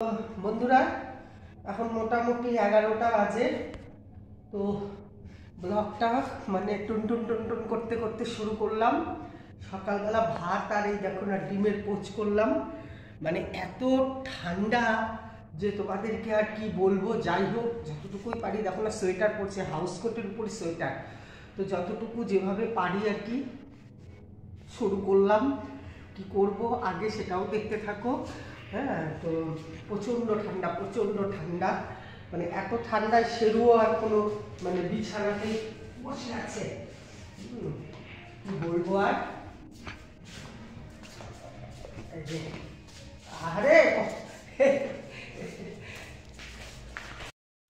বন্ধুরা, এখন মোটামুটি 11টা বাজে। তো ব্লগটা মানে টুনটুন টুনটুন করতে করতে শুরু করলাম। সকালবেলা ভাত আর এই দেখো না ডিমের পোচ করলাম। মানে এত ঠান্ডা যে তোমাদেরকে আর কি বলবো। যাই হোক, যতটুকুই পারি, দেখো না সোয়েটার পরছে, হাউস কোটের উপরে সোয়েটার। তো যতটুকু যেভাবে পারি আর কি শুরু করলাম। কি করব আগে সেটাও দেখতে থাকো। হ্যাঁ, তো প্রচণ্ড ঠান্ডা, মানে এত ঠান্ডায় সেরুও আর কোনো মানে বিছানাতেই বসে আছে। কি বলবো আর। আরে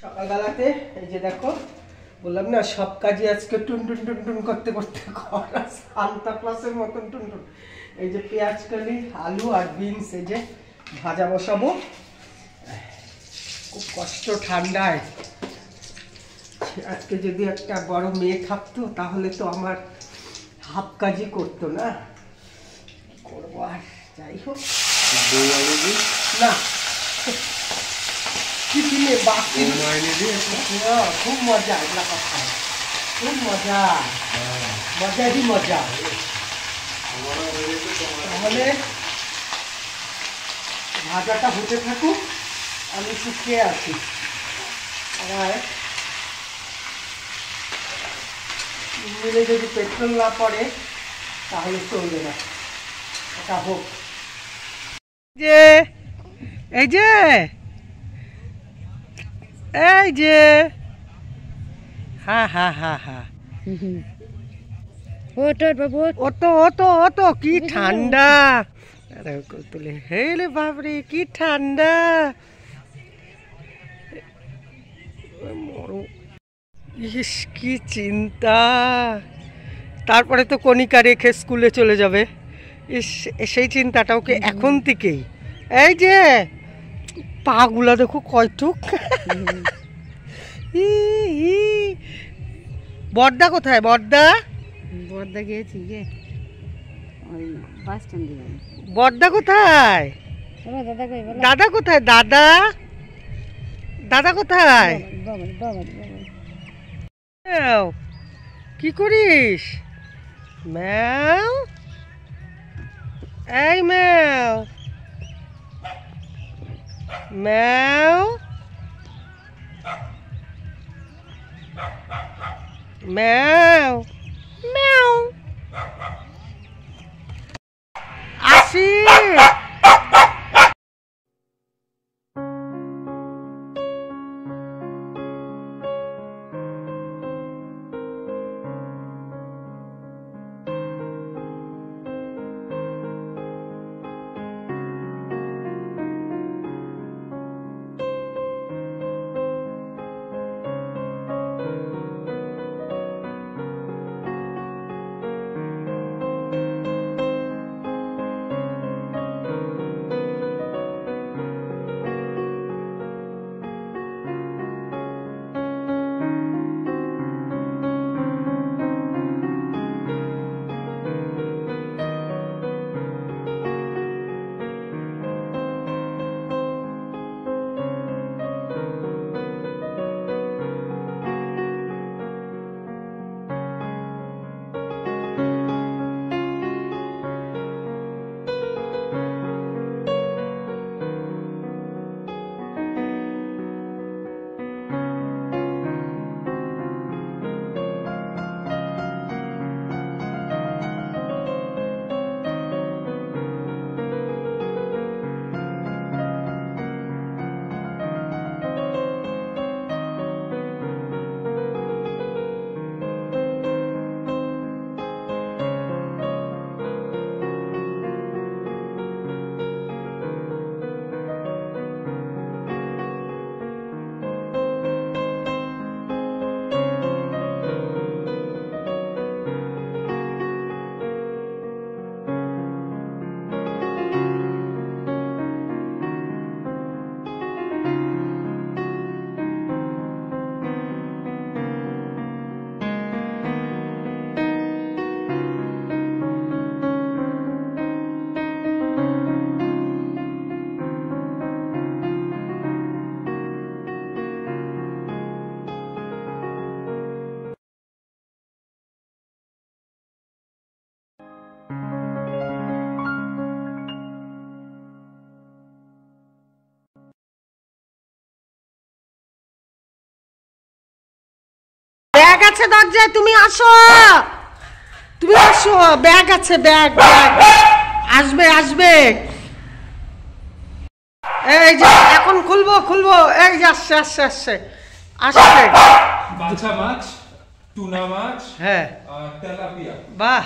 সকালবেলাতে এই যে দেখো, বললাম না সব কাজই আজকে টুনটুন টুনটুন করতে করতে করা, সান্তা ক্লসের মতন টুনটুন। এই যে পেঁয়াজ কালি, আলু আর বিনস এই যে ভাজা বসাবো। খুব কষ্ট ঠান্ডায়। আজকে যদি একটা বড় মেয়ে থাকতো তাহলে তো আমার হাফ কাজই করতো না। করবো আর, যাই হোক না টিফিনে বাকি খুব মজা, এগুলা কথা খুব মজা, মজারই মজা। তাহলে ভাজাটা হতে থাকুক, আমি শুকিয়ে আছি। আর ইঞ্জিনে যদি পেট্রোল না পড়ে তাহলে চলবে না, এটা হোক। যে এই যে এই যে হা হা হা হা ও তো কি ঠান্ডা। তুলে হেলে বাপরে কি ঠান্ডা। ইস কি চিন্তা। তারপরে তো কণিকা রেখে স্কুলে চলে যাবে। ইস, সেই চিন্তাটা ওকে এখন থেকেই। এই যে পাগুলা দেখো কয়টুক। বর্দা কোথায়? বর্দা গিয়েছি গে ওই বাস স্ট্যান্ডে। বর্দা কোথায়? দাদা কোথায়? দাদা দাদা কোথায়? কি করিস? ম্যাও, এই ম্যাও ম্যাও ম্যাও ম্যাও। আসি। আছে দরজায়, তুমি আসো, তুমি আসো, ব্যাগ আছে, ব্যাগ ব্যাগ আসবে আসবে। এই যে এখন খুলবো খুলবো, এই যে আসছে আসছে আসছে আসছে। বাছা মাছ, টুনা মাছ, হ্যাঁ আর তেলাপিয়া। বাহ,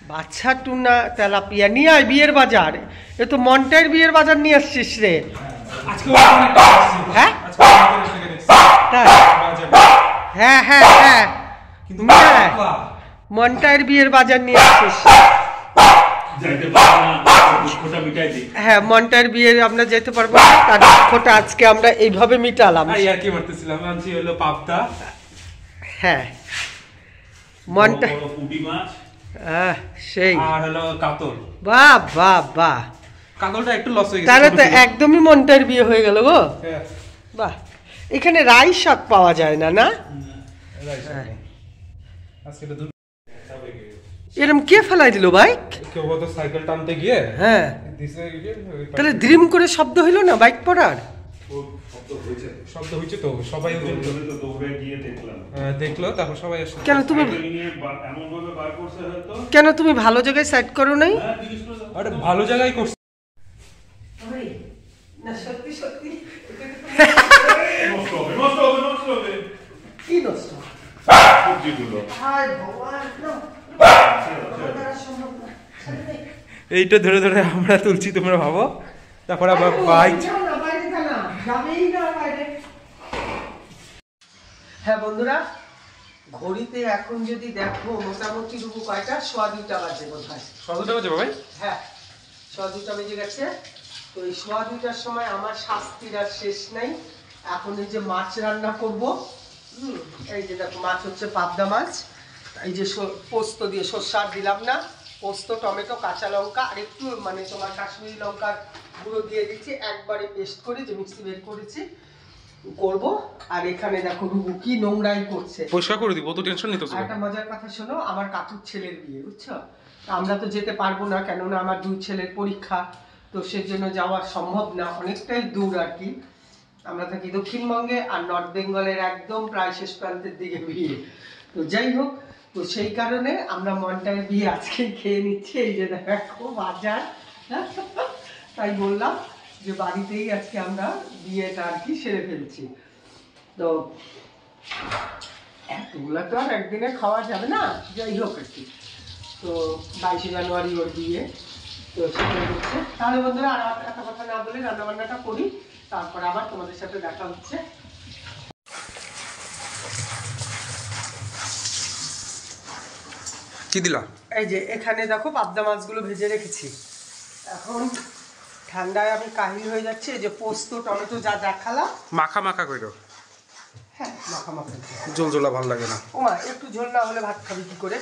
বাচ্চা টুনা তেলাপিয়া নিয়ে আয় বিয়ের বাজার। এ তো মন্টাইর বিয়ের বাজার নিয়ে আসছিস রে। আজকে ওখানে একটা আসছে। হ্যাঁ? আজকে আমাদের এখানে দেখছি। তাই? বাজারে। হ্যাঁ হ্যাঁ হ্যাঁ, কিন্তু নিয়ে আয়। পাতলা। মন্টাইর বিয়ের বাজার নিয়ে আসছিস। যাইতে পারবো না, দুঃখটা মিটাই দিই। হ্যাঁ, মন্টাইর বিয়ে আমরা যেতে পারবো না, তার দুঃখটা আজকে আমরা এইভাবে মিটালাম। আর আর কি মারতেছিলাম, আনছি হলো পাবদা। হ্যাঁ মন্টা, বড় পুঁটি মাছ, সেই আর হলো কাতল। বাহ বাহ বাহ, কাতলটা একটু লস হয়ে গেছে। তাহলে তো ছোট ছিল। একদমই মন্টাইর বিয়ে হয়ে গেল গো। হ্যাঁ, বাহ, এখানে রাই শাক পাওয়া যায় না না? রাইস নেই। আজকে তো দুটো এরম কে ফেলাই দিল বাইক? কেউ হয়তো সাইকেল টানতে গিয়ে হ্যাঁ, দিছে গিয়ে তাহলে দ্রিম করে শব্দ হইলো না বাইক পড়ার? শব্দ হয়েছে তো, সবাই তো দৌড়ে গিয়ে দেখলাম। দেখলো, তারপর সবাই আসছে। কেন তুমি, সাইকেল নিয়ে এমন ভাবে বার করছে হয়তো। কেন তুমি ভালো জায়গায় সাইড করো নাই? হ্যাঁ, জিজ্ঞেস করে দেখো। আরে ভালো জায়গায় করছে। না সত্যি সত্যি নষ্ট হবে, নষ্ট হবে, নষ্ট হবে। কি নষ্ট? সবজিগুলো। হায় ভগবান, না, আমার দ্বারা সম্ভব না। ছেড়ে দে। এইটা ধরে ধরে আমরা তুলছি, তোমরা ভাবো। তারপর আবার বাইক। যাও না, বাইরে যা না, যাবেই না বাইরে। হ্যাঁ বন্ধুরা, ঘড়িতে এখন যদি দেখো মোটামুটি রুবু কয়টা, 2:15 বাজে বোধ হয়। 100 টাকা যাবে ভাই? হ্যাঁ 2:15 বেজে গেছে। তো এই 2:15টার সময় আমার শাস্তির আর শেষ নাই। এখন এই যে মাছ রান্না করব। এই যে দেখো মাছ হচ্ছে পাবদা মাছ। এই যে পোস্ত দিয়ে সর্ষে আর দিলাম না, পোস্ত, টমেটো, কাঁচা লঙ্কা আর একটু মানে তোমার কাশ্মীরি লঙ্কার গুঁড়ো দিয়ে দিচ্ছি, একবারে পেস্ট করে যে মিক্সি বের করেছি করব। আর এখানে দেখো রুবু কি নোংরাই করছে। পরিষ্কার করে দিব, তো টেনশন নিতে আর একটা মজার কথা শোনো, আমার কাকুর ছেলের বিয়ে, বুঝছো? আমরা তো যেতে পারবো না, কেননা আমার 2 ছেলের পরীক্ষা, তো সেজন্য যাওয়া সম্ভব না, অনেকটাই দূর আর কি। আমরা থাকি দক্ষিণবঙ্গে, আর নর্থ বেঙ্গলের একদম প্রায় শেষ প্রান্তের দিকে বিয়ে। তো যাই হোক, তো সেই কারণে আমরা মন্টাইর বিয়ে আজকে খেয়ে নিচ্ছি। এই যে দেখো বাজার, তাই বললাম যে বাড়িতেই আজকে আমরা বিয়েটা আর কি সেরে ফেলছি। তো এতগুলো তো আর একদিনে খাওয়া যাবে না, যাই হোক আর কি। তো 22শে জানুয়ারি ওর বিয়ে, তো সেটাই হচ্ছে। তাহলে বন্ধুরা আর একটা কথা না বলে রান্নাবান্নাটা করি, তারপর আবার তোমাদের সাথে দেখা হচ্ছে। কি দিলা? এই যে এখানে দেখো পাবদা মাছগুলো ভেজে রেখেছি। এখন ঠান্ডায় আমি কাহিল হয়ে যাচ্ছে। এই যে পোস্ত, টমেটো যা দেখালাম, মাখা মাখা কইরো। হ্যাঁ মাখা মাখা। জল জলা ভালো লাগে না। ওমা, একটু ঝোল না হলে ভাত খাবি কি করে?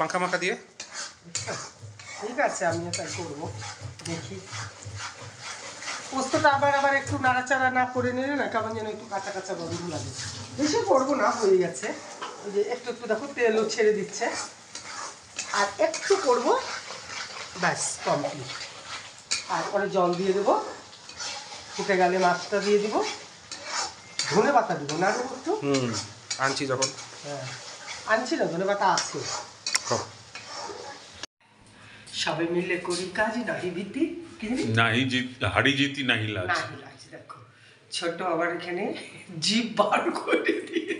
মাখা মাখা দিয়ে। ঠিক আছে, আমিও তাই করবো, দেখি। পোস্তটা আবার একটু নাড়াচাড়া না করে নিলে না কেমন যেন একটু কাঁচা কাঁচা গন্ধ লাগে। বেশি করবো না, হয়ে গেছে। ওই যে একটু একটু দেখো তেলও ছেড়ে দিচ্ছে, আর একটু করবো, ব্যাস কমপ্লিট। আর পরে জল দিয়ে দেবো, ফুটে গেলে মাছটা দিয়ে দিব, ধনে পাতা দিব না একটু। আনছি যখন। হ্যাঁ আনছি না, ধনে পাতা আছে। সবাই মিলে করি কাজ, নাহি ভীতি নাহি জিত, হারি জিতি নাহি লাজ। নাহি লাজ। দেখো ছোট আবার এখানে জিভ বার করে দিয়ে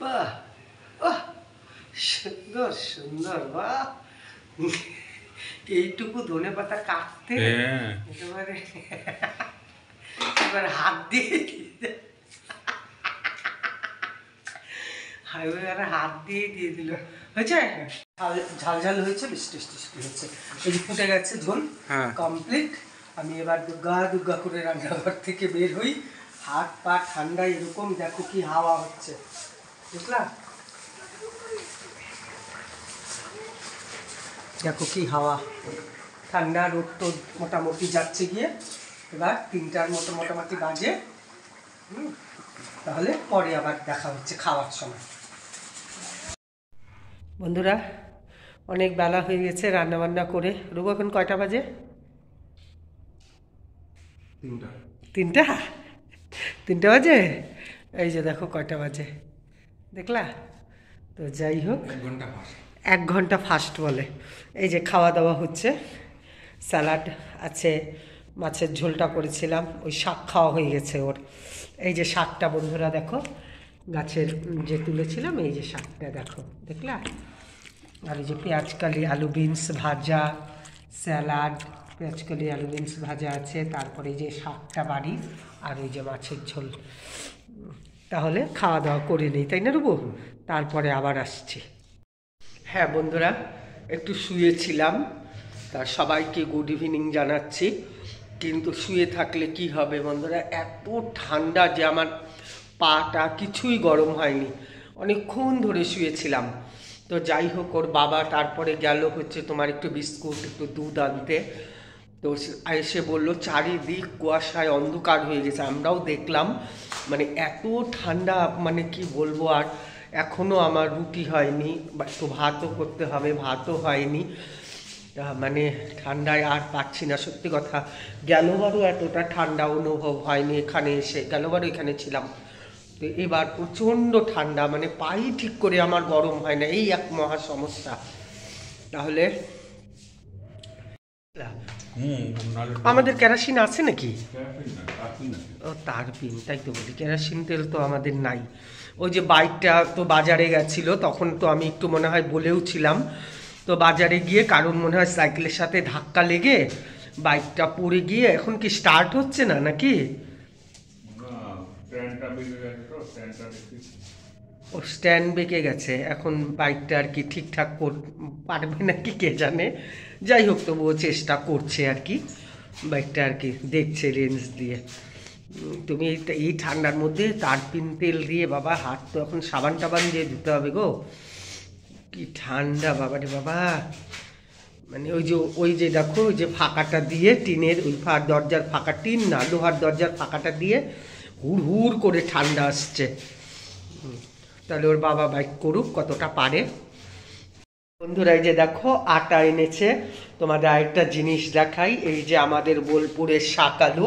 বাহ বাহ, সুন্দর সুন্দর, বাহ। এইটুকু ধনে পাতা কাটতে হ্যাঁ। একেবারে এবার হাত দিয়ে হাত দিয়ে দিয়ে দিল, হয়েছে? ঝাল ঝাল হয়েছে, বেশ টেস্টি হয়েছে। এই যে ফুটে গেছে ঝোল, কমপ্লিট। আমি এবার দুর্গা দুর্গা করে রান্নাঘর থেকে বের হই। হাত পা ঠান্ডা, এরকম দেখো কি হাওয়া হচ্ছে, বুঝলা? দেখো কি হাওয়া, ঠান্ডা। রোদ তো মোটামুটি যাচ্ছে গিয়ে, এবার 3টার মতো মোটামুটি বাজে। তাহলে পরে আবার দেখা হচ্ছে খাওয়ার সময়। বন্ধুরা অনেক বেলা হয়ে গেছে রান্নাবান্না করে। রুবু এখন কয়টা বাজে? 3টা। 3টা? 3টে বাজে? এই যে দেখো কয়টা বাজে, দেখলা? তো যাই হোক, 1 ঘন্টা ফাস্ট বলে। এই যে খাওয়া দাওয়া হচ্ছে, স্যালাড আছে, মাছের ঝোলটা করেছিলাম, ওই শাক খাওয়া হয়ে গেছে ওর। এই যে শাকটা বন্ধুরা দেখো, গাছের যে তুলেছিলাম, এই যে শাকটা দেখো, দেখলা? আর এই যে পেঁয়াজকালি আলু বিনস ভাজা, স্যালাড, পেঁয়াজকালি আলু বিনস ভাজা আছে, তারপরে এই যে শাকটা বাড়ি, আর এই যে মাছের ঝোল। তাহলে খাওয়া দাওয়া করে নিই, তাই না রুবু? তারপরে আবার আসছি। হ্যাঁ বন্ধুরা, একটু শুয়েছিলাম, তা সবাইকে গুড ইভিনিং জানাচ্ছি। কিন্তু শুয়ে থাকলে কি হবে বন্ধুরা, এত ঠান্ডা যে আমার পাটা কিছুই গরম হয়নি, অনেকক্ষণ ধরে শুয়েছিলাম। তো যাই হোক, ওর বাবা তারপরে গেল হচ্ছে তোমার একটু বিস্কুট একটু দুধ আনতে। তো এসে বললো চারিদিক কুয়াশায় অন্ধকার হয়ে গেছে, আমরাও দেখলাম, মানে এত ঠান্ডা, মানে কি বলবো। আর এখনও আমার রুটি হয়নি, বা একটু ভাতও করতে হবে, ভাতও হয়নি। মানে ঠান্ডায় আর পাচ্ছি না, সত্যি কথা। গেলবারও এতটা ঠান্ডা অনুভব হয়নি এখানে এসে, গেলবারও এখানে ছিলাম, তো এবার প্রচণ্ড ঠান্ডা, মানে পাই ঠিক করে আমার গরম হয় না, এই এক মহা সমস্যা। তাহলে আমাদের কেরোসিন আছে নাকি? ও তার পিন, তাই তো বলি, কেরোসিন তেল তো আমাদের নাই। ওই যে বাইকটা তো বাজারে গেছিলো, তখন তো আমি একটু মনে হয় বলেও ছিলাম, তো বাজারে গিয়ে কারণ মনে হয় সাইকেলের সাথে ধাক্কা লেগে বাইকটা পড়ে গিয়ে এখন কি স্টার্ট হচ্ছে না নাকি? ও স্ট্যান্ড বেঁকে গেছে, এখন বাইকটা আর কি ঠিকঠাক পারবে নাকি কে জানে। যাই হোক, তবুও চেষ্টা করছে আর কি, বাইকটা আর কি দেখছে রেঞ্জ দিয়ে। তুমি এই ঠান্ডার মধ্যে তারপিন তেল দিয়ে বাবা হাত তো এখন সাবান টাবান দিয়ে ধুতে হবে গো, কি ঠান্ডা বাবা রে বাবা। মানে ওই যে দেখো, ওই যে ফাঁকাটা দিয়ে টিনের ওই দরজার ফাঁকা, টিন না লোহার দরজার ফাঁকাটা দিয়ে হুড় হুড় করে ঠান্ডা আসছে। তাহলে ওর বাবা বাইক করুক কতটা পারে। বন্ধুরা এই যে দেখো আটা এনেছে, তোমাদের আরেকটা জিনিস দেখাই, এই যে আমাদের বোলপুরের শাক আলু,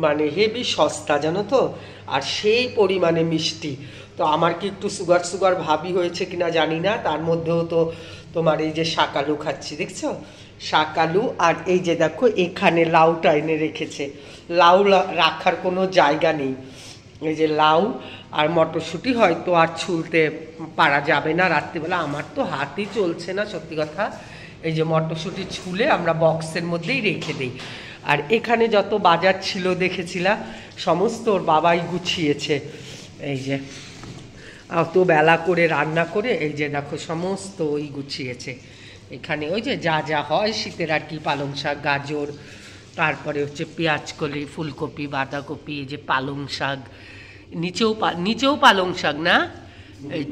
মানে হেভি সস্তা জানো তো, আর সেই পরিমাণে মিষ্টি। তো আমার কি একটু সুগার ভাবি হয়েছে কিনা জানি না, তার মধ্যেও তো তোমার এই যে শাক আলু খাচ্ছি, দেখছো শাক আলু। আর এই যে দেখো এখানে লাউটা এনে রেখেছে, লাউ রাখার কোনো জায়গা নেই, এই যে লাউ আর মটরশুঁটি হয়তো আর ছুলতে পারা যাবে না রাত্রিবেলা, আমার তো হাতই চলছে না সত্যি কথা। এই যে মটরশুঁটি ছুলে আমরা বক্সের মধ্যেই রেখে দিই। আর এখানে যত বাজার ছিল দেখেছিলাম, সমস্ত ওর বাবাই গুছিয়েছে। এই যে অত বেলা করে রান্না করে এই যে দেখো সমস্ত ওই গুছিয়েছে। এখানে ওই যে যা যা হয় শীতের আর কি, পালং শাক, গাজর, তারপরে হচ্ছে পেঁয়াজকলি, ফুলকপি, বাঁধাকপি, এই যে পালং শাক, নিচেও পালং শাক না, এই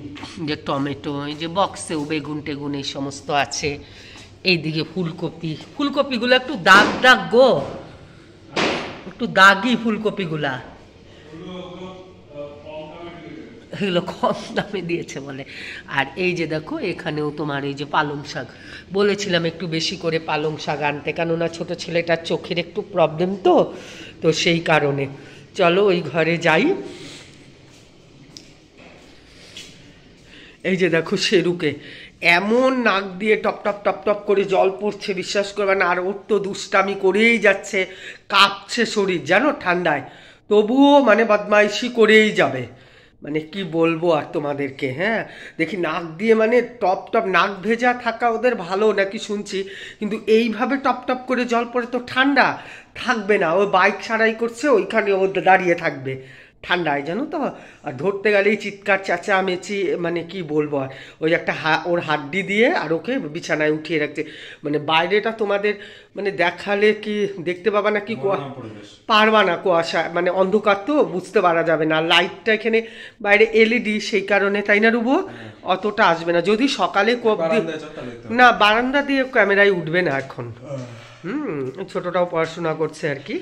যে টমেটো, এই যে বক্সেও বেগুন টেগুন এই সমস্ত আছে। এইদিকে ফুলকপিগুলো একটু দাগ গো, একটু দাগি ফুলকপিগুলা, এগুলো কম দামে দিয়েছে বলে। আর এই যে দেখো এখানেও তোমার এই যে পালং শাক, বলেছিলাম একটু বেশি করে পালং শাক আনতে, কেননা ছোট ছেলেটার চোখের একটু প্রবলেম, তো সেই কারণে। চলো ওই ঘরে যাই। এই যে দেখো শেরুকে এমন নাক দিয়ে টপ টপ টপ টপ করে জল পড়ছে, বিশ্বাস করবে না। আর ওর তো দুষ্টামি করেই যাচ্ছে, কাঁপছে শরীর জানো ঠান্ডায়, তবুও মানে বদমাইশি করেই যাবে, মানে কি বলবো আর তোমাদেরকে। হ্যাঁ দেখি নাক দিয়ে মানে টপ টপ, নাক ভেজা থাকা ওদের ভালো নাকি শুনছি, কিন্তু এইভাবে টপ টপ করে জল পড়ে তো ঠান্ডা থাকবে না। ও বাইক সারাই করছে, ওইখানে ও দাঁড়িয়ে থাকবে ঠান্ডায় জানো তো। আর ধরতে গেলেই চিৎকার চেঁচামেচি, মানে কি বলবো। আর ওই একটা ওর হাড্ডি দিয়ে আর ওকে বিছানায় উঠিয়ে রাখছে, মানে বাইরেটা তোমাদের মানে দেখালে কি দেখতে পাবা না, কি পারবা না, কুয়াশা মানে অন্ধকার তো বুঝতে পারা যাবে না। লাইটটা এখানে বাইরে এলইডি, সেই কারণে, তাই না রুবো, অতটা আসবে না। যদি সকালে না বারান্দা দিয়ে ক্যামেরায় উঠবে না এখন, ছোটটাও পড়াশোনা করছে আর কি।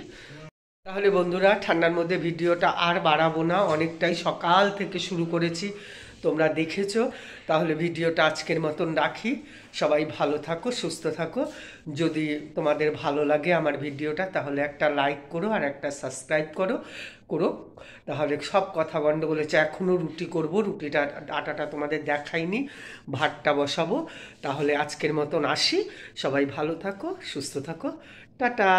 তাহলে বন্ধুরা ঠান্ডার মধ্যে ভিডিওটা আর বাড়াবো না, অনেকটাই সকাল থেকে শুরু করেছি, তোমরা দেখেছো। তাহলে ভিডিওটা আজকের মতন রাখি। সবাই ভালো থাকো, সুস্থ থাকো। যদি তোমাদের ভালো লাগে আমার ভিডিওটা তাহলে একটা লাইক করো আর একটা সাবস্ক্রাইব করো। তাহলে সব কথা বন্ধ বলেছে। এখনও রুটি করব, রুটিটা আটাটা তোমাদের দেখাইনি, ভাতটা বসাবো। তাহলে আজকের মতন আসি। সবাই ভালো থাকো, সুস্থ থাকো, টাটা।